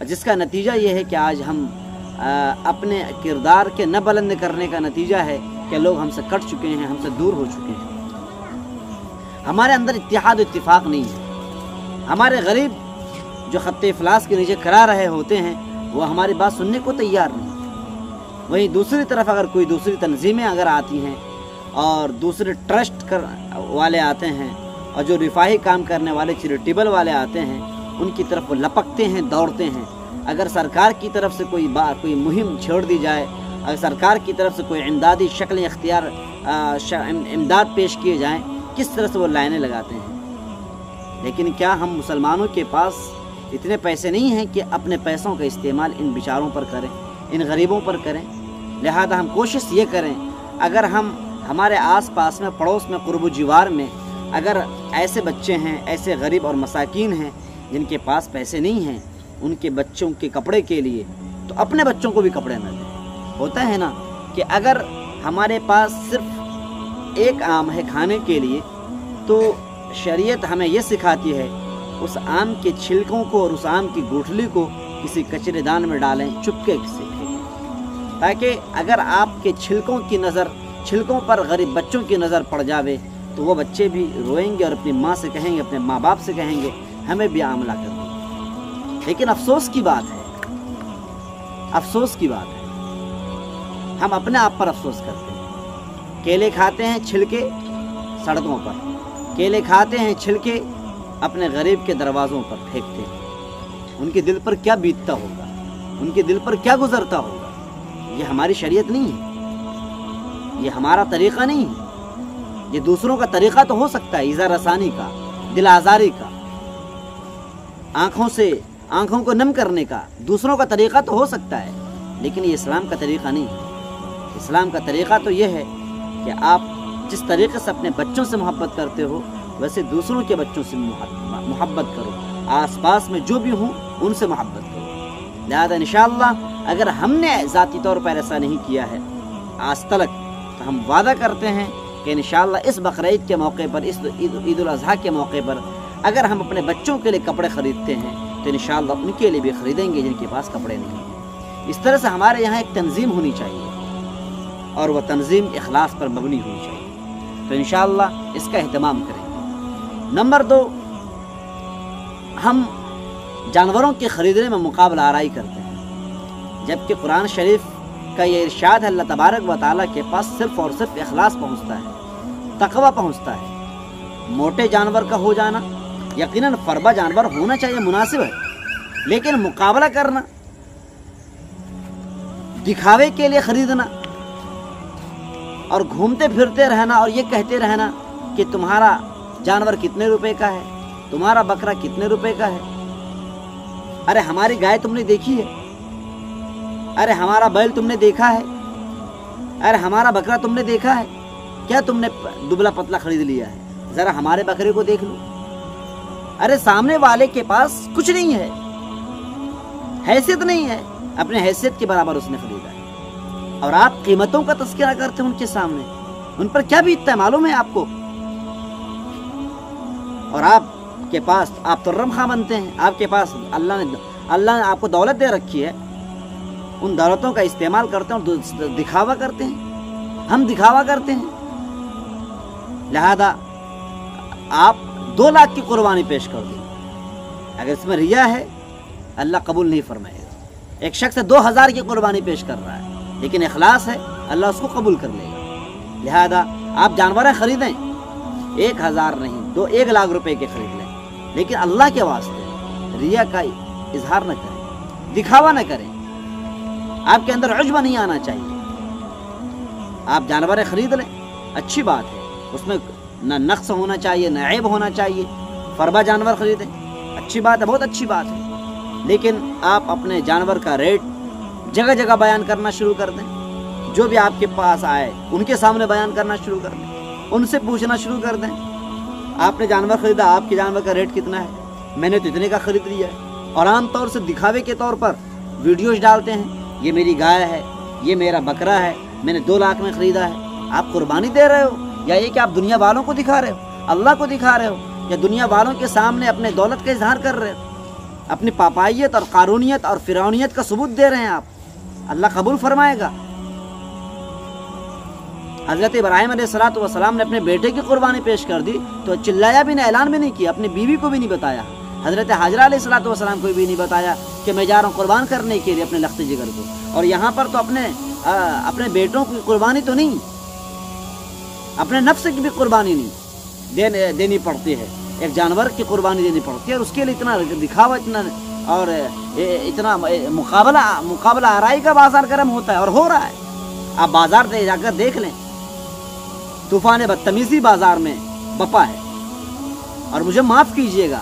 جس کا نتیجہ یہ ہے کہ آج ہم اپنے کردار کے نہ بلند کرنے کا نتیجہ ہے کہ لوگ ہم سے کٹ چکے ہیں، ہم سے دور ہو چکے ہیں۔ ہمارے اندر اتحاد و اتفاق نہیں ہے۔ ہمارے غریب جو خط افلاس کے نیچے کرا رہے ہوتے ہیں وہ ہماری بات سننے کو تیار نہیں۔ وہیں دوسری طرف اگر کوئی دوسری تنظیمیں اگر آتی ہیں اور دوسرے ٹرسٹ والے آتے ہیں اور جو رفاہی کام کرنے والے چیریٹیبل والے آتے ہیں، ان کی طرف وہ لپکتے ہیں، دوڑتے ہیں۔ اگر سرکار کی طرف سے کوئی مہم چھوڑ دی جائے، اگر سرکار کی طرف سے کوئی امدادی شکلیں امداد پیش کیے جائیں، کس طرح سے وہ لائنیں لگاتے ہیں۔ لیکن کیا ہم مسلمانوں کے پاس اتنے پیسے نہیں ہیں کہ اپنے پیسوں کا استعمال ان بیچاروں پر کریں، ان غریبوں پر کریں؟ لہذا ہم کوشش یہ کریں، اگر ہمارے آس پاس میں، پڑوس میں، قرب و جوار میں اگر ایسے بچے ہیں، ایسے غریب اور مساکین ہیں جن کے پاس پیسے نہیں ہیں ان کے بچوں کے کپڑے کے لیے، تو اپنے بچوں کو بھی کپڑے نہ دیں۔ ہوتا ہے نا کہ اگر ہمارے پاس صرف ایک آم ہے کھانے کے لیے تو شریعت ہمیں یہ سکھاتی ہے اس آم کے چھلکوں کو اور اس آم کی گوٹھلی کو کسی کچرے دان میں ڈالیں، چپکے سے پھینکیں، تاکہ اگر آپ کے چھلکوں پر غریب بچوں کی نظر پڑ جاوے تو وہ بچے بھی روئیں گے اور اپنی ماں سے کہیں گے، اپنے ماں باپ سے کہیں گے ہمیں بھی عاملہ کر دیں۔ لیکن افسوس کی بات ہے ہم اپنے آپ پر افسوس کرتے ہیں۔ کیلے کھاتے ہیں چھلکے سڑکوں پر، کیلے کھاتے ہیں چھلکے اپنے غریب کے دروازوں پر پھینکتے ہیں۔ ان کے دل پر کیا بیتتا ہوگا، ان کے دل پر کیا گزرتا ہوگا؟ یہ ہماری شریعت نہیں ہے، یہ ہمارا طریقہ نہیں ہے۔ یہ دوسروں کا طریقہ تو ہو سکتا ہے، ایذا رسانی کا، دل آزاری کا، آنکھوں کو نم کرنے کا، دوسروں کا طریقہ تو ہو سکتا ہے، لیکن یہ اسلام کا طریقہ نہیں ہے۔ اسلام کا طریقہ تو یہ ہے کہ آپ جس طریقے سے اپنے بچوں سے محبت کرتے ہو ویسے دوسروں کے بچوں سے محبت کرو، آس پاس میں جو بھی ہوں ان سے محبت کرو۔ لہذا انشاءاللہ اگر ہم نے ذاتی طور پر ایسا نہیں کیا ہے آج تلک تو ہم وعدہ کرتے ہیں کہ انشاءاللہ اس بقرعید کے موقع پر، اس عید الاضحیٰ کے موقع پر اگر ہم اپنے بچوں کے لیے کپڑے خریدتے ہیں تو انشاءاللہ ان کے لیے بھی خریدیں گے جن کے پاس کپڑے نہیں ہیں۔ اس طرح سے ہمارے یہاں ایک تنظیم ہونی چاہیے اور وہ تنظیم اخلاص پر مبنی ہونی چاہیے، تو انشاءاللہ اس کا اہتمام کریں گے۔ نمبر 2، ہم جانوروں کے خریدنے میں مقابلہ آرائی کرتے ہیں، جبکہ قرآن شریف کا یہ ارشاد ہے اللہ تبارک و تعالیٰ کے پاس صرف اور صرف اخلاص پہنچتا ہے، تقوی پہنچتا ہے۔ موٹے جانور کا ہو جانا، یقیناً فربا جانور ہونا چاہیے، مناسب ہے، لیکن مقابلہ کرنا، دکھاوے کے لیے خریدنا اور گھومتے پھرتے رہنا اور یہ کہتے رہنا کہ تمہارا جانور کتنے روپے کا ہے، تمہارا بکرا کتنے روپے کا ہے، ارے ہماری گائے تم نے دیکھی ہے، ارے ہمارا بیل تم نے دیکھا ہے، ارے ہمارا بکرا تم نے دیکھا ہے، کیا تم نے دبلا پتلا خرید لیا ہے، ذرا ہمارے بکرے کو دیکھ لو۔ ارے سامنے والے کے پاس کچھ نہیں ہے، حیثیت نہیں ہے، اپنے حیثیت کے برابر اس نے خریدا ہے، اور آپ قیمتوں کا تذکرہ کرتے ہیں ان کے سامنے، ان پر کیا بیتتا ہے معلوم ہے آپ کو؟ اور آپ کے پاس آپ ترم خواہ بنتے ہیں، آپ کے پاس اللہ نے آپ کو دولت دے رکھی ہے، ان دولتوں کا استعمال کرتے ہیں اور دکھاوا کرتے ہیں، ہم دکھاوا کرتے ہیں۔ لہذا آپ 2 لاکھ کی قربانی پیش کر دیں، اگر اس میں ریا ہے اللہ قبول نہیں فرمائے گا۔ ایک شخص 2000 کی قربانی پیش کر رہا ہے لیکن اخلاص ہے، اللہ اس کو قبول کر لے گا۔ لہذا آپ جانوریں خریدیں، 1000 نہیں 1 لاکھ روپے کے خرید لیں، لیکن اللہ کے واسطے ریا کا اظہار نہ کریں، دکھاوا نہ کریں، آپ کے اندر عجب نہیں آنا چاہیے۔ آپ جانوریں خرید لیں، اچھی بات ہے، اس میں نہ نقص ہونا چاہیے نہ عیب ہونا چاہیے، فربا جانور خریدیں، اچھی بات ہے، بہت اچھی بات ہے، لیکن آپ اپنے جانور کا ریٹ جگہ جگہ بیان کرنا شروع کر دیں، جو بھی آپ کے پاس آئے ان کے سامنے بیان کرنا شروع کر دیں، ان سے پوچھنا شروع کر دیں، آپ نے جانور خریدا، آپ کے جانور کا ریٹ کتنا ہے، میں نے تو اتنے کا خرید لیا ہے، اور عام طور سے دکھاوے کے طور پر ویڈیوز ڈالتے ہیں، یہ میری گائے ہے، یہ میرا بکرا ہے، میں نے 2 لاکھ میں خریدا ہے۔ آپ قربانی دے رہے ہو یا یہ کہ آپ دنیا والوں کو دکھا رہے ہو، اللہ کو دکھا رہے ہو، یا دنیا والوں کے سامنے اپنے دولت کا اظہار کر رہے ہو؟ اپنی پاپائیت اور قارونیت اور فرعونیت کا ثبوت دے رہے ہیں آپ، اللہ قبول فرمائے گا۔ حضرت ابراہیم علیہ السلام نے اپنے بیٹے کی قربانی پیش کر دی تو چلایا بھی نہیں، اعلان بھی نہیں کیا، اپنی بیوی کو بھی نہیں بتایا، حضرت حاجرہ علیہ السلام کو بھی نہیں بتایا کہ میں جا رہا ہوں قربان کرنے کے لیے اپنے لخت جگر کو۔ اور یہاں پر تو اپنے بیٹوں کی قربانی تو نہیں، اپنے نفس کی بھی قربانی نہیں دینی پڑتی ہے، ایک جانور کی قربانی دینی پڑتی ہے، اور اس کے لیے اتنا دکھاوا، اتنا مقابلہ آرائی کا بازار گرم ہوتا ہے، اور ہو رہا ہے۔ آپ بازار جا کر دیکھ لیں، طوفان بدتمیزی بازار میں بپا ہے۔ اور مجھے معاف کیجئے گا،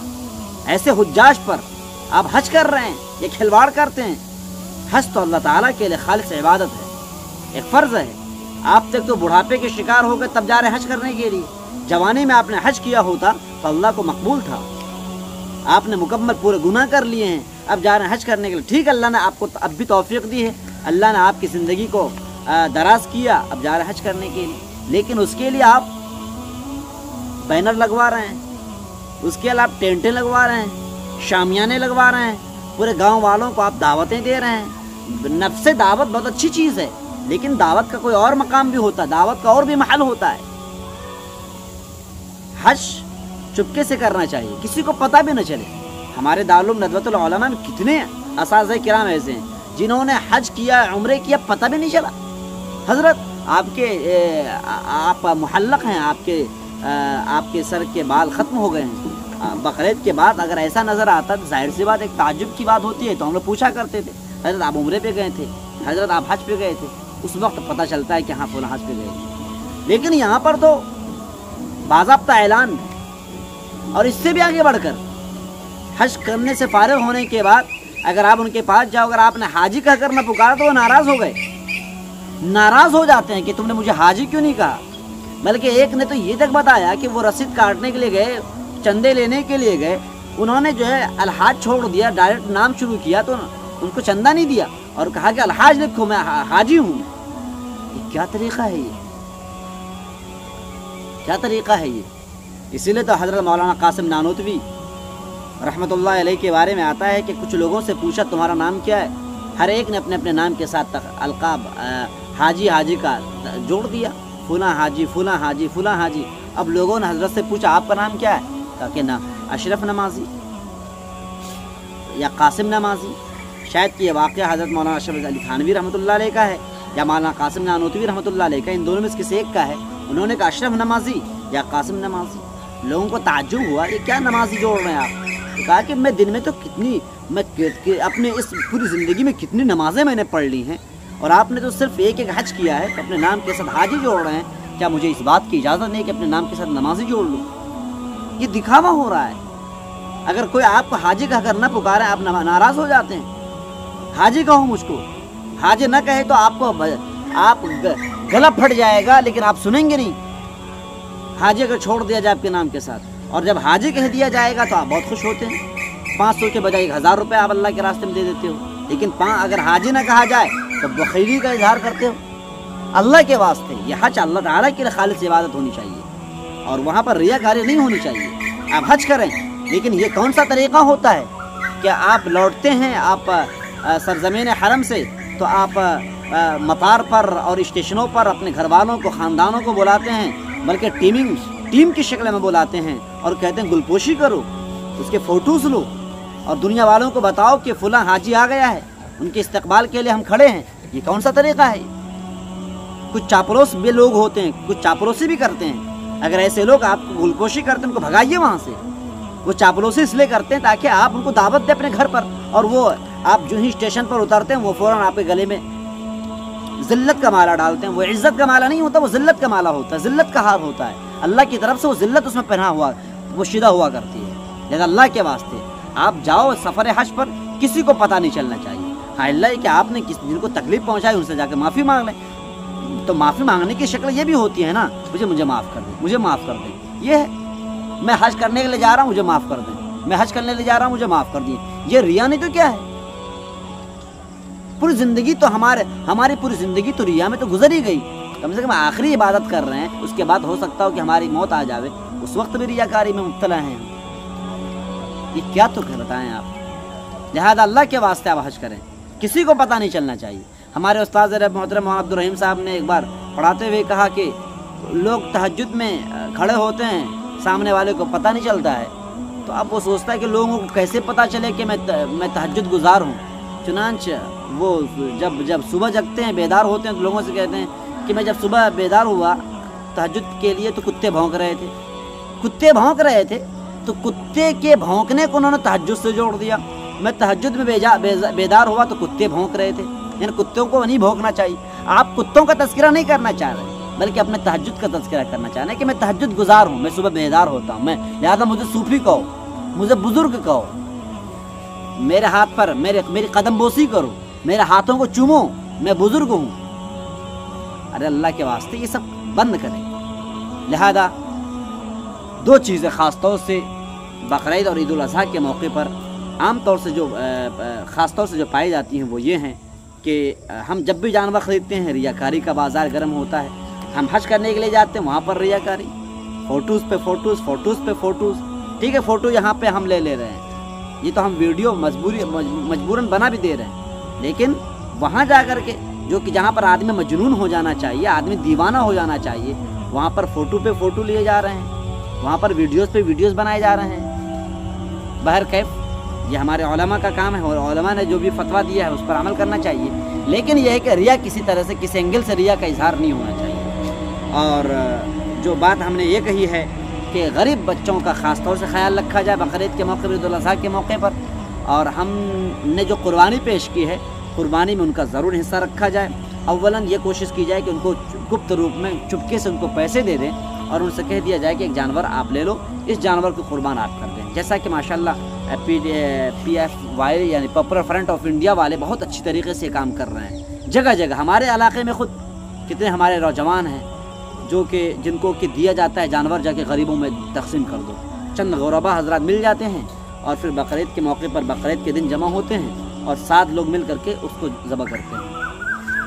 ایسے حجاج پر آپ حج کر رہے ہیں، یہ کھلواڑ کرتے ہیں۔ حج تو اللہ تعالیٰ کے لیے خالص عبادت ہے، ایک فرض ہے۔ آپ تک تو بڑھاپے کے شکار ہو گئے تب جا رہے حج کرنے کے لیے، جوانی میں آپ نے حج کیا ہوتا تو اللہ کو مقبول تھا۔ آپ نے مکمل پورے گناہ کر لیے ہیں، اب جا رہے ہیں حج کرنے کے لیے، ٹھیک، اللہ نے آپ کو اب بھی توفیق دی ہے، اللہ نے آپ کی زندگی کو دراز کیا، اب جا رہے ہیں حج کرنے کے لیے، لیکن اس کے لیے آپ بینر لگوا رہے ہیں، اس کے لیے آپ ٹینٹیں لگوا رہے ہیں، شامیانے لگوا رہے ہیں، پورے گاؤں والوں کو آپ دعوتیں دے رہے ہیں۔ نفس دعوت بہت اچھی چیز ہے، لیکن دعوت کا کوئی اور مقام بھی ہوتا ہے، دعوت کا اور بھی محل ہوتا ہے۔ حج چپکے سے کرنا چاہیے، کسی کو پتہ بھی نہ چلے۔ ہمارے دارالعلوم ندوۃ العلماء میں کتنے اساتذہ کرام ایسے ہیں جنہوں نے حج کیا، عمرے کیا، پتہ بھی نہیں چلا۔ حضرت آپ محلق ہیں، آپ کے سر کے بال ختم ہو گئے ہیں، بقرعید کے بعد اگر ایسا نظر آتا تو ظاہر سی بات ایک تعجب کی بات ہوتی ہے، تو ہم لوگ پوچھا کرتے تھے حضرت آپ عمرے پہ گئے تھے، حضرت آپ حج پہ گئے تھے، اس وقت پتہ چلتا ہے کہ ہاں فلاں حج پہ گئے تھے۔ لیکن یہاں پر تو باضابطہ اعلان، اور اس سے بھی آگے بڑھ کر حج کرنے سے فارغ ہونے کے بعد اگر آپ ان کے پاس جاؤ، اگر آپ نے حاجی کہہ کر نہ پکارا تو وہ ناراض ہو گئے، ناراض ہو جاتے ہیں کہ تم نے مجھے حاجی کیوں نہیں کہا۔ بلکہ ایک نے تو یہ تک بتایا کہ وہ رسید کاٹنے کے لیے گئے، چندے لینے کے لیے گئے، انہوں نے جو ہے الحاج چھوڑ دیا، ڈائریکٹ نام شروع کیا تو ان کو چندہ نہیں دیا اور کہا کہ الحاج لکھو، میں حاجی ہوں۔ یہ کیا طریقہ ہے؟ یہ کیا طریقہ ہے یہ؟ اسی لیے تو حضرت مولانا قاسم نانوتوی رحمۃ اللہ علیہ کے بارے میں آتا ہے کہ کچھ لوگوں سے پوچھا تمہارا نام کیا ہے، ہر ایک نے اپنے اپنے نام کے ساتھ القاب حاجی کا جوڑ دیا، فلاں حاجی فلاں حاجی فلاں حاجی۔ اب لوگوں نے حضرت سے پوچھا آپ کا نام کیا ہے، کہا کہ نام اشرف نمازی یا قاسم نمازی۔ شاید کہ یہ واقعہ حضرت مولانا اشرف علی تھانوی رحمۃ اللہ علیہ کا ہے یا مولانا قاسم نانوتوی رحمۃ اللہ علیہ کا، ان دونوں میں سے کسی ایک کا ہے۔ انہوں نے کہا اشرف نمازی یا قاسم نمازی۔ لوگوں کو تعجب ہوا یہ کیا نمازی جوڑ رہے ہیں آپ؟ کہا کہ میں دن میں تو میں اپنے اس پوری زندگی میں کتنی نمازیں میں نے پڑھ لی ہیں، اور آپ نے تو صرف ایک حج کیا ہے، اپنے نام کے ساتھ حاجی جوڑ رہے ہیں، کیا مجھے اس بات کی اجازت نہیں کہ اپنے نام کے ساتھ نمازی جوڑ لوں؟ یہ دکھاوا ہو رہا ہے۔ اگر کوئی آپ کو حاجی کہہ کر نہ پکارے آپ ناراض ہو جاتے ہیں، حاجی کہو مجھ کو، حاجی نہ کہے تو آپ گلا پھٹ جائے گا، لیکن آپ سنیں گے نہیں۔ حاجی اگر چھوڑ دیا جائے آپ کے نام کے ساتھ، اور جب حاجی کہہ دیا جائے گا تو آپ بہت خوش ہوتے ہیں، 500 کے بجائے 1000 روپے آپ اللہ کے راستے میں دے دیتے ہو۔ لیکن اگر حاجی نہ کہا جائے تو بخیلی کا اظہار کرتے ہو۔ اللہ کے واسطے یہ حج اللہ تعالیٰ کے لیے خالص عبادت ہونی چاہیے، اور وہاں پر ریاکاری نہیں ہونی چاہیے۔ آپ حج کریں، لیکن یہ کون سا طریقہ ہوتا ہے کہ آپ لوٹتے ہیں آپ سرزمین حرم سے تو آپ مطار پر اور اسٹیشنوں پر اپنے گھر والوں کو، خاندانوں کو بلاتے ہیں، بلکہ ٹیم کی شکل میں بلاتے ہیں اور کہتے ہیں گلپوشی کرو، اس کے فوٹوز لو اور دنیا والوں کو بتاؤ کہ فلاں حاجی آ گیا ہے، ان کے استقبال کے لیے ہم کھڑے ہیں۔ یہ کون سا طریقہ ہے؟ کچھ چاپلوس بھی لوگ ہوتے ہیں، کچھ چاپلوسی بھی کرتے ہیں۔ اگر ایسے لوگ آپ کو گلپوشی کرتے ہیں ان کو بھگائیے وہاں سے۔ وہ چاپلوسی اس لیے کرتے ہیں تاکہ آپ ان کو دعوت دیں اپنے گھر پر، اور وہ آپ جو ہی اسٹیشن پر اترتے ہیں وہ فوراً آپ کے گلے میں ذلت کا مالا ڈالتے ہیں۔ وہ عزت کا مالا نہیں ہوتا، وہ ذلت کا مالا ہوتا ہے، ذلت کا ہار ہوتا ہے۔ اللہ کی طرف سے وہ ذلت اس میں پہنا ہوا، وہ شدہ ہوا کرتی ہے۔ لیکن اللہ کے واسطے آپ جاؤ سفر حج پر، کسی کو پتہ نہیں چلنا چاہیے۔ ہاں اللہ کہ آپ نے جن کو تکلیف پہنچائی ان سے جا کے معافی مانگ لیں، تو معافی مانگنے کی شکل یہ بھی ہوتی ہے نا، مجھے معاف کر دیں، مجھے معاف کر دیں۔ یہ ہے میں حج کرنے کے لیے جا رہا ہوں، مجھے معاف کر دیں، میں حج کرنے کے لیے جا رہا ہوں، مجھے معاف کر دیں۔ یہ ریا نہیں تو کیا ہے؟ پوری زندگی تو ہماری پوری زندگی تو ریا میں تو گزر ہی گئی۔ کم سے کم آخری عبادت کر رہے ہیں، اس کے بعد ہو سکتا ہو کہ ہماری موت آ جاوے، اس وقت بھی ریاکاری میں مبتلا ہیں۔ یہ کیا تو بتائیں آپ؟ لہذا اللہ کے واسطے آپ حج کریں، کسی کو پتہ نہیں چلنا چاہیے۔ ہمارے استاد محترم مولانا عبدالرحیم صاحب نے ایک بار پڑھاتے ہوئے کہا کہ لوگ تہجد میں کھڑے ہوتے ہیں، سامنے والے کو پتہ نہیں چلتا ہے، تو اب وہ سوچتا ہے کہ لوگوں کو کیسے پتہ چلے کہ میں تہجد گزار ہوں۔ چنانچہ وہ جب صبح جگتے ہیں، بیدار ہوتے ہیں، تو لوگوں سے کہتے ہیں کہ میں جب صبح بیدار ہوا تہجد کے لیے تو کتے بھونک رہے تھے، تو کتے کے بھونکنے کو انہوں نے تہجد سے جوڑ دیا۔ میں تہجد میں بیدار ہوا تو کتے بھونک رہے تھے، یعنی کتوں کو نہیں بھونکنا چاہیے۔ آپ کتوں کا تذکرہ نہیں کرنا چاہ رہے، بلکہ اپنے تہجد کا تذکرہ کرنا چاہ رہے ہیں کہ میں تہجد گزار ہوں، میں صبح بیدار ہوتا ہوں، لہذا مجھے صوفی کہو، مجھے بزرگ کہو، میرے ہاتھ پر میری قدم بوسی کرو، میرے ہاتھوں کو چومو، میں بزرگ ہوں۔ ارے اللہ کے واسطے یہ سب بند کریں۔ لہذا دو چیزیں خاص طور سے بقرعید اور عید الاضحیٰ کے موقع پر عام طور سے خاص طور سے جو پائی جاتی ہیں وہ یہ ہیں کہ ہم جب بھی جانور خریدتے ہیں ریاکاری کا بازار گرم ہوتا ہے۔ ہم حج کرنے کے لیے جاتے ہیں، وہاں پر ریاکاری، فوٹوز پہ فوٹوز، ٹھیک ہے، فوٹو یہاں پہ ہم لے رہے ہیں، یہ تو ہم ویڈیو مجبوراً بنا بھی دے رہے ہیں، لیکن وہاں جا کر کے جو کہ جہاں پر آدمی مجنون ہو جانا چاہیے، آدمی دیوانہ ہو جانا چاہیے، وہاں پر فوٹو پہ فوٹو لیے جا رہے ہیں، وہاں پر ویڈیوز پہ ویڈیوز بنائے جا رہے ہیں۔ بہرکیف یہ ہمارے علماء کا کام ہے، اور علماء نے جو بھی فتویٰ دیا ہے اس پر عمل کرنا چاہیے، لیکن یہ ہے کہ ریا کسی طرح سے کسی اینگل سے ریا کا اظہار نہیں ہونا چاہیے۔ اور جو بات ہم نے یہ کہی ہے کہ غریب بچوں کا خاص طور سے خیال رکھا جائے بقرعید کے موقع پر، عید الاضحیٰ کے موقع پر، اور ہم نے جو قربانی پیش کی ہے، قربانی میں ان کا ضرور حصہ رکھا جائے۔ اولاً یہ کوشش کی جائے کہ ان کو گپت روپ میں چپکے سے ان کو پیسے دے دیں، اور ان سے کہہ دیا جائے کہ ایک جانور آپ لے لو، اس جانور کو قربان آپ کر دیں۔ جیسا کہ ماشاءاللہ پی ایف وائی یعنی پاپولر فرنٹ آف انڈیا والے بہت اچھی طریقے سے کام کر رہے ہیں، جگہ جگہ ہمارے علاقے میں خود کتنے ہمارے نوجوان ہیں جو کہ جن کو کہ دیا جاتا ہے جانور، جا کے غریبوں میں تقسیم کر دو۔ چند غربا حضرات مل جاتے ہیں اور پھر بقرعید کے موقع پر بقرعید کے دن جمع ہوتے ہیں اور 7 لوگ مل کر کے اس کو ذبح کرتے ہیں۔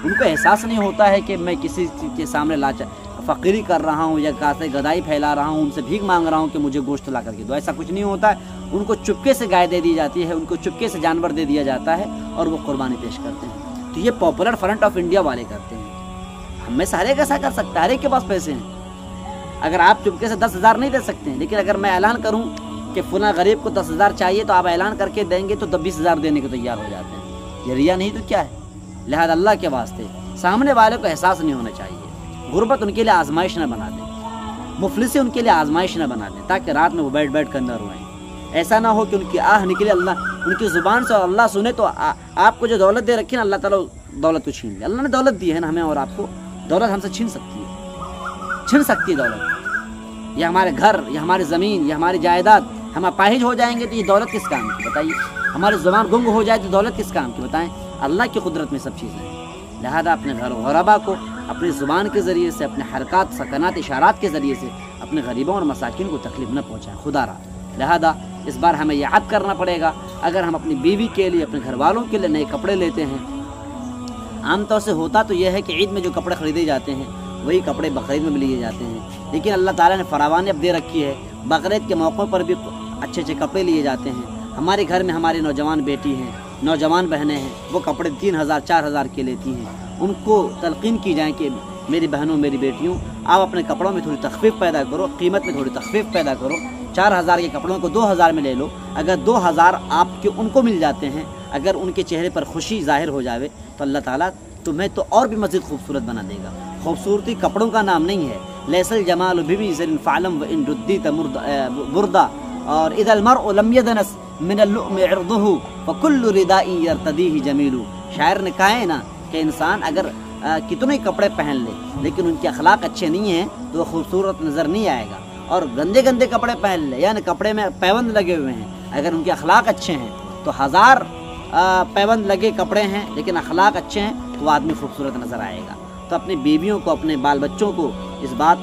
ان کو احساس نہیں ہوتا ہے کہ میں کسی کے سامنے فقیری کر رہا ہوں یا کاسے گدائی پھیلا رہا ہوں، ان سے بھیک مانگ رہا ہوں کہ مجھے گوشت لا کر کے دو، ایسا کچھ نہیں ہوتا ہے۔ ان کو چپکے سے گائے دے دی جاتی ہے، ان کو چپکے سے جانور دے دیا جاتا ہے اور وہ قربانی پیش کرتے ہیں۔ تو یہ پاپولر فرنٹ آف انڈیا والے کرتے ہیں، ہم میں سے ہر ایک ایسا کر سکتا ہے، ہر ایک کے پاس پیسے ہیں۔ اگر آپ چپکے سے 10,000 نہیں دے سکتے ہیں، لیکن اگر میں اعلان کروں کہ فلاں غریب کو 10,000 چاہیے تو آپ اعلان کر کے دیں گے تو 20,000 دینے کو تیار ہو جاتے ہیں۔ یہ ریا نہیں تو کیا ہے؟ لہذا اللہ کے واسطے سامنے والے کو احساس نہیں ہونا چاہیے۔ غربت ان کے لیے آزمائش نہ بنا دیں، مفلسی ان کے لیے آزمائش نہ بنا دیں، تاکہ رات میں وہ بیٹھ کر نہ روئیں۔ ایسا نہ ہو کہ ان کی آہ نکلے، اللہ ان کی زبان سے اور اللہ سنے تو آپ کو جو دولت دے رکھی نا، اللہ تعالیٰ دولت کو چھین لے۔ اللہ نے دولت دی ہے نا ہمیں اور آپ کو، دولت ہم سے چھین سکتی ہے دولت۔ یہ ہمارے گھر، یہ ہماری زمین، یہ ہماری جائیداد، ہم اپاہج ہو جائیں گے تو یہ دولت کس کام کی بتائیے؟ ہماری زبان گنگ ہو جائے تو دولت کس کام کی بتائیں؟ اللہ کی قدرت میں سب چیزیں ہیں۔ لہذا اپنے گھر غربا کو اپنی زبان کے ذریعے سے، اپنے حرکات، سکنات، اشارات کے ذریعے سے اپنے غریبوں اور مساکین کو تکلیف نہ پہنچائیں، خدا را۔ لہذا اس بار ہمیں یاد کرنا پڑے گا، اگر ہم اپنی بیوی کے لیے، اپنے گھر والوں کے لیے نئے کپڑے لیتے ہیں، عام طور سے ہوتا تو یہ ہے کہ عید میں جو کپڑے خریدے جاتے ہیں وہی کپڑے بقرعید میں بھی لیے جاتے ہیں، لیکن اللہ تعالیٰ نے فراوانی اب دے رکھی ہے، بقرعید کے موقع پر بھی اچھے اچھے کپڑے لیے جاتے ہیں۔ ہمارے گھر میں ہماری نوجوان بیٹی ہیں، نوجوان بہنیں ہیں، وہ کپڑے 3,000 4,000 کے لیتی ہیں۔ ان کو تلقین کی جائے کہ میری بہنوں، میری بیٹیوں، آپ اپنے کپڑوں میں تھوڑی تخفیف پیدا کرو، قیمت میں تھوڑی تخفیف پیدا کرو، 4,000 کے کپڑوں کو 2,000 میں لے لو۔ اگر 2,000 آپ کے ان کو مل جاتے ہیں، اگر ان کے چہرے پر خوشی ظاہر ہو جاوے تو اللہ تعالیٰ تمہیں تو اور بھی مزید خوبصورت بنا دے گا۔ خوبصورتی کپڑوں کا نام نہیں ہے، لیس الجمال بمظہر فعلم وان ردیت بردا، اور اذا المرء لم يدنس من اللؤم عرضه فكل رداء يرتديه جمیل۔ شاعر نے کہا ہے نا کہ انسان اگر کتنے کپڑے پہن لے لیکن ان کے اخلاق اچھے نہیں ہیں تو وہ خوبصورت نظر نہیں آئے گا، اور گندے گندے کپڑے پہن لے، یعنی کپڑے میں پیوند لگے ہوئے ہیں، اگر ان کے اخلاق اچھے ہیں تو 1000 پیوند لگے کپڑے ہیں لیکن اخلاق اچھے ہیں تو وہ آدمی خوبصورت نظر آئے گا۔ تو اپنی بیویوں کو، اپنے بال بچوں کو اس بات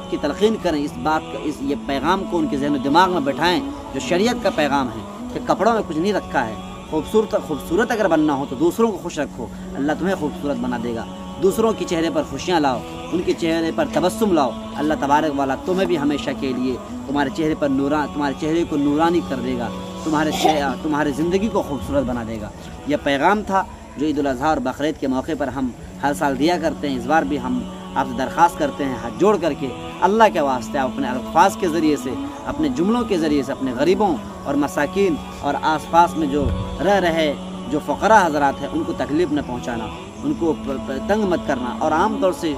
کی تلقین کریں، یہ پیغام کو ان کے ذہن و دماغ میں بٹھائیں جو شریعت کا پیغام ہے کہ کپڑوں میں کچھ نہیں رکھا ہے۔ خوبصورت اگر بننا ہو تو دوسروں کو خوش رکھو، اللہ تمہیں خوبصورت بنا دے گا۔ دوسروں کے چہرے پر خوشیاں لاؤ، ان کے چہرے پر تبسم لاؤ، اللہ تبارک والا تمہیں بھی ہمیشہ کے لیے تمہارے چہرے کو نورانی کر دے گا۔ تمہاری زندگی کو خوبصورت بنا دے گا۔ یہ پیغام تھا جو عید الاضحیٰ اور بقرعید کے موقع پر ہم ہر سال دیا کرتے ہیں۔ اس بار بھی ہم آپ سے درخواست کرتے ہیں ہاتھ جوڑ کر کے، اللہ کے واسطے آپ اپنے الفاظ کے ذریعے سے، اپنے جملوں کے ذریعے سے اپنے غریبوں اور مساکین اور آس پاس میں جو رہ رہے جو فقراء حضرات ہیں ان کو تکلیف نہ پہنچانا، ان کو تنگ مت کرنا۔ اور عام طور سے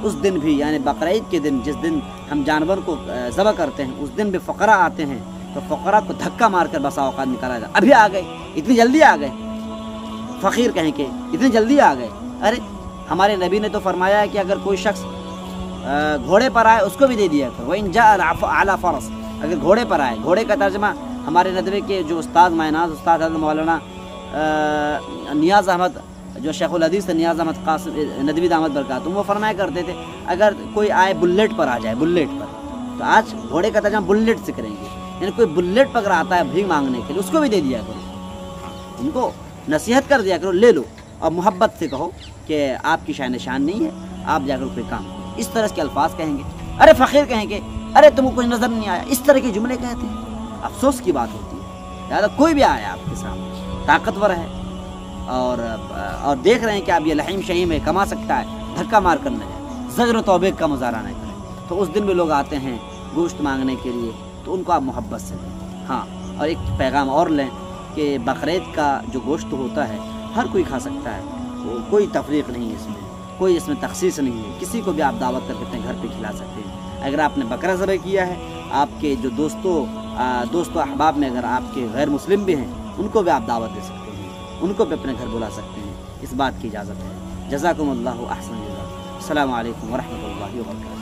اس دن بھی یعنی بقرعید کے دن جس دن ہم جانور کو ذبح کرتے ہیں اس دن بھی فقراء آتے ہیں، تو فقراء کو دھکا مار کر بسا اوقات نکالا جاتا۔ ابھی آ گئے، اتنی جلدی آ گئے، فقیر کہیں کہ اتنی جلدی آ گئے۔ ارے ہمارے نبی نے تو فرمایا ہے کہ اگر کوئی شخص گھوڑے پر آئے اس کو بھی دے دیا کرو، وَإِن جَاءَ عَلَىٰ فَرَسٍ، اگر گھوڑے پر آئے۔ گھوڑے کا ترجمہ ہمارے ندوے کے جو استاد معناز استاد حضرت مولانا نیاز احمد جو شیخ الحدیث تھے، نیاز احمد قاسم ندوی دامت برکاتہم، وہ فرمایا کرتے تھے اگر کوئی آئے بلیٹ پر آ جائے، بلیٹ پر، تو آج گھوڑے کا ترجمہ بلیٹ سے کریں گے، یعنی کوئی بلیٹ پکڑ آتا ہے بھیک مانگنے کے لیے اس کو بھی دے دیا کرو، ان کو نصیحت کر دیا کرو، لے لو اور محبت سے کہو کہ آپ کی شان نشان نہیں ہے، آپ جا کر کوئی کام کرو۔ اس طرح کے الفاظ کہیں گے، ارے فقیر کہیں گے ارے تم کو کچھ نظر نہیں آیا، اس طرح کے جملے کہتے ہیں، افسوس کی بات ہوتی ہے۔ لہٰذا کوئی بھی آیا آپ کے سامنے طاقتور ہے اور دیکھ رہے ہیں کہ آپ یہ لحیم شہیم ہے، کما سکتا ہے، دھکا مار کر نہ جائے، زجر و توبہ کا مظاہرہ نہ کریں، تو اس دن بھی لوگ آتے ہیں گوشت مانگنے کے لیے، تو ان کو آپ محبت سے دیں۔ ہاں، اور ایک پیغام اور لیں کہ بقرعید کا جو گوشت ہوتا ہے ہر کوئی کھا سکتا ہے، کوئی تفریق نہیں ہے اس میں، کوئی اس میں تخصیص نہیں ہے، کسی کو بھی آپ دعوت کر کے اپنے گھر پہ کھلا سکتے ہیں۔ اگر آپ نے بکرا ذبح کیا ہے، آپ کے جو دوست و احباب میں اگر آپ کے غیر مسلم بھی ہیں ان کو بھی آپ دعوت دے سکتے ہیں، ان کو بھی اپنے گھر بلا سکتے ہیں، اس بات کی اجازت ہے۔ جزاکم اللہ احسن جزا۔ السلام علیکم ورحمۃ اللہ وبرکاتہ۔